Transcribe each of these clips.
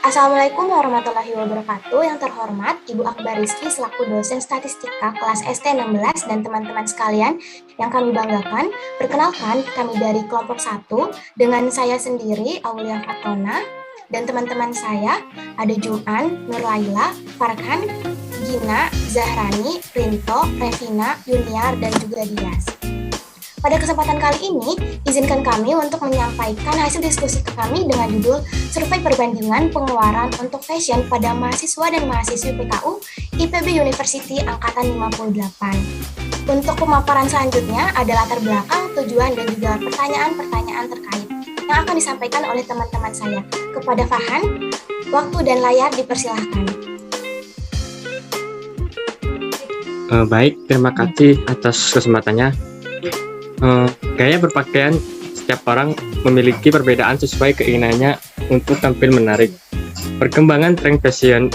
Assalamualaikum warahmatullahi wabarakatuh. Yang terhormat Ibu Akbar Rizky selaku dosen statistika kelas ST16 dan teman-teman sekalian yang kami banggakan. Perkenalkan, kami dari kelompok 1 dengan saya sendiri, Aulia Fatona, dan teman-teman saya ada Juman, Nurlaila, Farhan, Gina, Zahrani, Rinto, Revina, Yuniar, dan juga Dias. Pada kesempatan kali ini, izinkan kami untuk menyampaikan hasil diskusi kami dengan judul Survei Perbandingan Pengeluaran untuk Fashion pada Mahasiswa dan Mahasiswi PKU IPB University Angkatan 58. Untuk pemaparan selanjutnya ada latar belakang, tujuan, dan juga pertanyaan-pertanyaan terkait yang akan disampaikan oleh teman-teman saya. Kepada Farhan, waktu dan layar dipersilahkan. Baik, terima kasih atas kesempatannya. Gaya berpakaian setiap orang memiliki perbedaan sesuai keinginannya untuk tampil menarik. Perkembangan tren fashion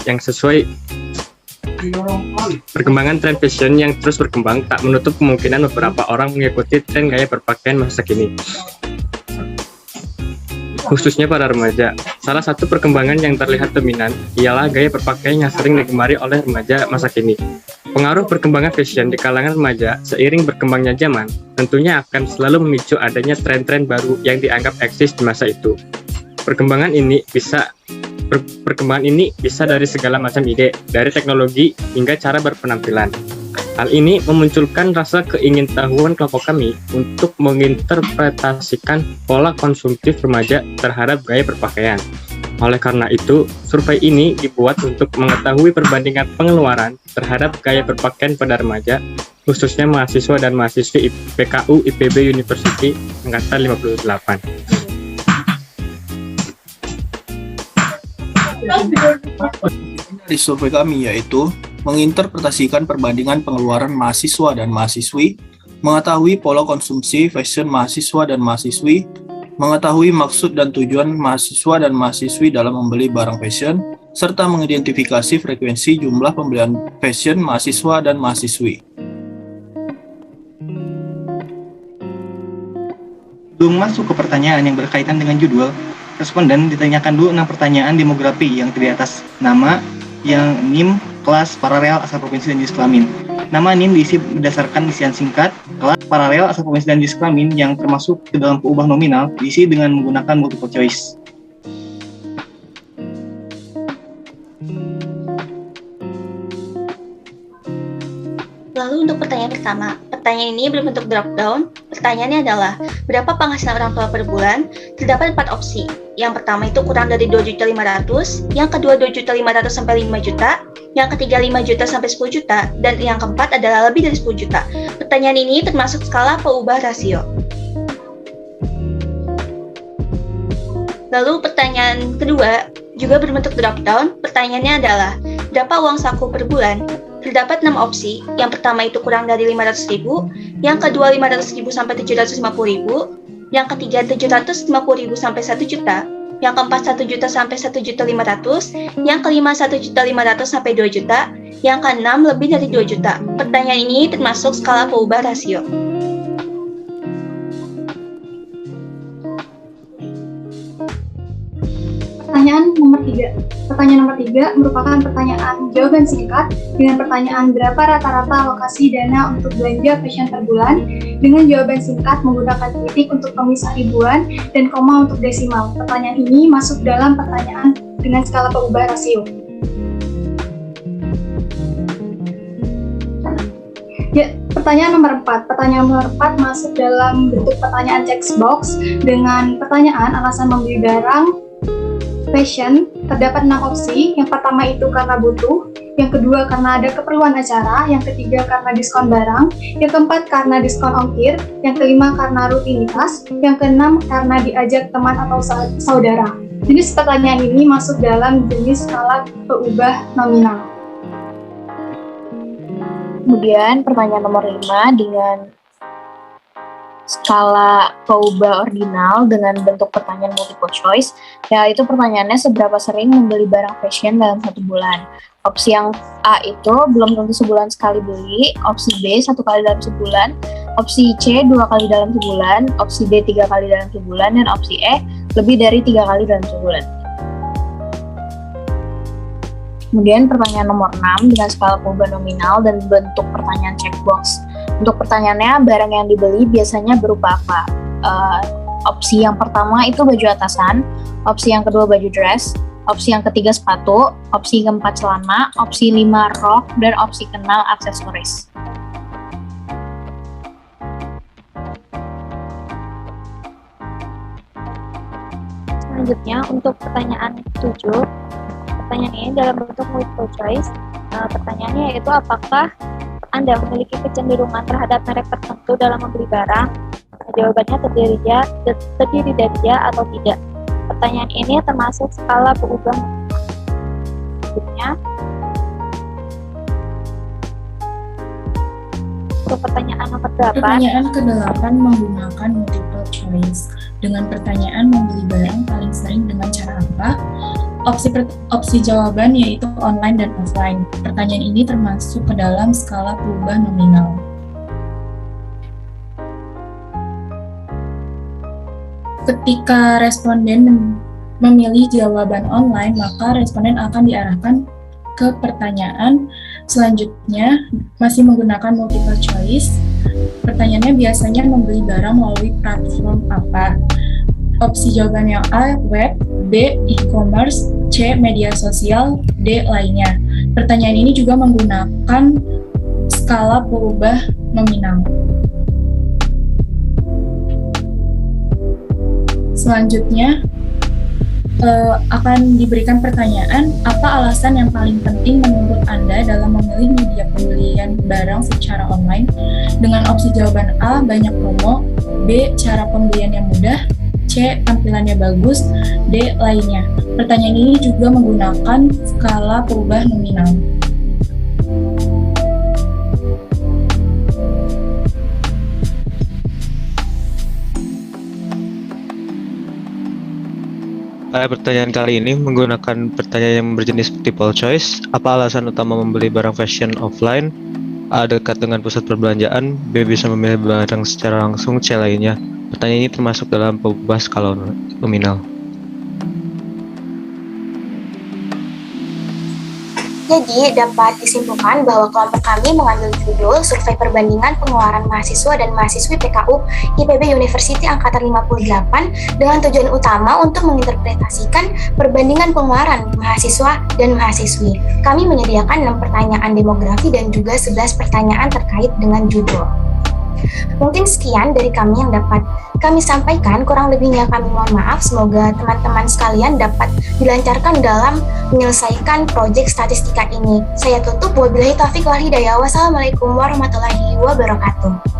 yang terus berkembang tak menutup kemungkinan beberapa orang mengikuti tren gaya berpakaian masa kini, khususnya pada remaja. Salah satu perkembangan yang terlihat dominan ialah gaya berpakaian yang sering digemari oleh remaja masa kini. Pengaruh perkembangan fashion di kalangan remaja seiring berkembangnya zaman tentunya akan selalu memicu adanya tren-tren baru yang dianggap eksis di masa itu. Perkembangan ini bisa dari segala macam ide, dari teknologi hingga cara berpenampilan. Hal ini memunculkan rasa keingintahuan kelompok kami untuk menginterpretasikan pola konsumtif remaja terhadap gaya berpakaian. Oleh karena itu, survei ini dibuat untuk mengetahui perbandingan pengeluaran terhadap gaya berpakaian pada remaja, khususnya mahasiswa dan mahasiswi PKU IPB University Angkatan 58. Di survei kami yaitu menginterpretasikan perbandingan pengeluaran mahasiswa dan mahasiswi, mengetahui pola konsumsi fashion mahasiswa dan mahasiswi, mengetahui maksud dan tujuan mahasiswa dan mahasiswi dalam membeli barang fashion, serta mengidentifikasi frekuensi jumlah pembelian fashion mahasiswa dan mahasiswi. Sebelum masuk ke pertanyaan yang berkaitan dengan judul, responden ditanyakan dulu 6 pertanyaan demografi yang terdiri atas nama, yang NIM, kelas, paralel, asal provinsi, dan jenis kelamin. Nama NIM diisi berdasarkan isian singkat, kelas, paralel, asal provinsi, dan jenis kelamin yang termasuk ke dalam peubah nominal diisi dengan menggunakan multiple choice. Lalu untuk pertanyaan pertama, pertanyaan ini berbentuk drop down. Pertanyaannya adalah, berapa penghasilan orang tua per bulan? Terdapat 4 opsi. Yang pertama itu kurang dari 2.500.000, yang kedua 2.500.000 sampai 5 juta, yang ketiga 5 juta sampai 10 juta, dan yang keempat adalah lebih dari 10 juta. Pertanyaan ini termasuk skala peubah rasio. Lalu pertanyaan kedua juga berbentuk drop down. Pertanyaannya adalah, berapa uang saku per bulan? Terdapat 6 opsi. Yang pertama itu kurang dari 500.000, yang kedua 500.000 sampai 750.000, yang ketiga 750.000 sampai 1 juta, yang keempat 1 juta sampai 1.500.000, yang kelima 1.500.000 sampai 2 juta, yang keenam lebih dari 2 juta. Pertanyaan ini termasuk skala peubah rasio. Pertanyaan nomor 3 merupakan pertanyaan jawaban singkat dengan pertanyaan berapa rata-rata alokasi dana untuk belanja fashion per bulan, dengan jawaban singkat menggunakan titik untuk pemisah ribuan dan koma untuk desimal. Pertanyaan ini masuk dalam pertanyaan dengan skala peubah rasio. Ya, pertanyaan nomor 4. Pertanyaan nomor 4 masuk dalam bentuk pertanyaan text box dengan pertanyaan alasan membeli barang fashion. Terdapat 6 opsi. Yang pertama itu karena butuh, yang kedua karena ada keperluan acara, yang ketiga karena diskon barang, yang keempat karena diskon ongkir, yang kelima karena rutinitas, yang keenam karena diajak teman atau saudara. Jenis pertanyaan ini masuk dalam jenis skala peubah nominal. Kemudian pertanyaan nomor 5 dengan skala peubah ordinal dengan bentuk pertanyaan multiple choice, yaitu pertanyaannya seberapa sering membeli barang fashion dalam 1 bulan. Opsi yang A itu belum tentu sebulan sekali beli, opsi B 1 kali dalam sebulan, opsi C 2 kali dalam sebulan, opsi D 3 kali dalam sebulan, dan opsi E lebih dari 3 kali dalam sebulan. Kemudian pertanyaan nomor 6 dengan skala perubahan nominal dan bentuk pertanyaan checkbox. Untuk pertanyaannya, barang yang dibeli biasanya berupa apa? Opsi yang pertama itu baju atasan, opsi yang kedua baju dress, opsi yang ketiga sepatu, opsi keempat celana, opsi 5 rok, dan opsi keenam aksesoris. Selanjutnya untuk pertanyaan 7, pertanyaan ini dalam bentuk multiple choice. Pertanyaannya yaitu apakah Anda memiliki kecenderungan terhadap merek tertentu dalam membeli barang? Jawabannya terdiri dari ya atau tidak. Pertanyaan ini termasuk skala berubah. Selanjutnya, untuk pertanyaan nomor 8. Pertanyaan ke-8 menggunakan multiple choice. Dengan pertanyaan membeli barang paling sering dengan cara apa? Opsi jawaban yaitu online dan offline. Pertanyaan ini termasuk ke dalam skala berubah nominal. Ketika responden memilih jawaban online, maka responden akan diarahkan ke pertanyaan selanjutnya, masih menggunakan multiple choice. Pertanyaannya biasanya membeli barang melalui platform apa? Opsi jawabannya A, web, B, e-commerce, C, media sosial, D, lainnya. Pertanyaan ini juga menggunakan skala berubah nominal. Selanjutnya, akan diberikan pertanyaan, apa alasan yang paling penting menurut Anda dalam memilih media pembelian barang secara online? Dengan opsi jawaban A, banyak promo, B, cara pembelian yang mudah, C, tampilannya bagus, D, lainnya. Pertanyaan ini juga menggunakan skala berubah nominal. Pertanyaan kali ini menggunakan pertanyaan yang berjenis multiple choice. Apa alasan utama membeli barang fashion offline? A, dekat dengan pusat perbelanjaan. B, bisa memilih barang secara langsung. C, lainnya. Pertanyaan ini termasuk dalam pengubah skala nominal. Jadi, dapat disimpulkan bahwa kelompok kami mengambil judul Survei Perbandingan Pengeluaran Mahasiswa dan Mahasiswi PKU IPB University Angkatan 58 dengan tujuan utama untuk menginterpretasikan perbandingan pengeluaran mahasiswa dan mahasiswi. Kami menyediakan 6 pertanyaan demografi dan juga 11 pertanyaan terkait dengan judul. Mungkin sekian dari kami yang dapat kami sampaikan, kurang lebihnya kami mohon maaf. Semoga teman-teman sekalian dapat dilancarkan dalam menyelesaikan proyek statistika ini. Saya tutup, wabillahi taufiq wal hidayah. Wassalamualaikum warahmatullahi wabarakatuh.